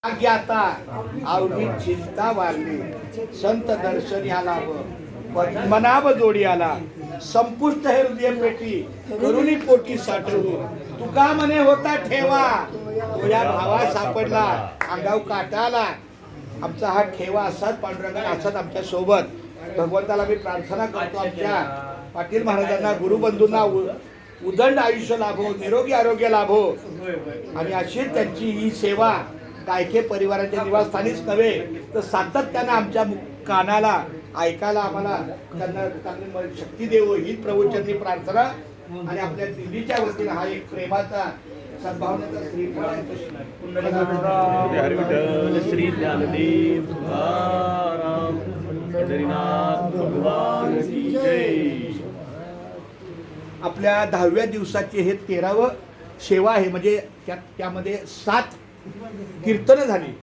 आता आवडी चिंता वारली संत दर्शन या लाभ पद्मनाभ जोडी आला संपुष्ट हे हृदय पेटी करुणी पोटी साठवू तुका मने होता ठेवा तो या भावा सापडला अंगाव काटा आला आमचा हा ठेवा असाच पांडुरंगा असाच आमच्या सोबत भगवंताला मी प्रार्थना करतो आमच्या पाटील महाराजांना गुरुबंधूंना उदंड आयुष्य लाभो निरोगी आरोग्य लाभो आणि अशी त्यांची ही सेवा गायके परिवाराच्या निवासस्थानीच नव्हे तर सातत्यानं आमच्या कानाला ऐकायला आम्हाला त्यांना चांगली शक्ती देवो ही प्रभूचरणी प्रार्थना आणि आपल्या दिल्लीच्या वतीने हा एक प्रेमाचा सद्भावनेचा श्री ज्ञानदेव तुकाराम पंढरीनाथ भगवान की जय. आपल्या 10व्या दिवसाचे हे 13वं सेवा आहे म्हणजे त्यामध्ये 7 कीर्तनं झाली.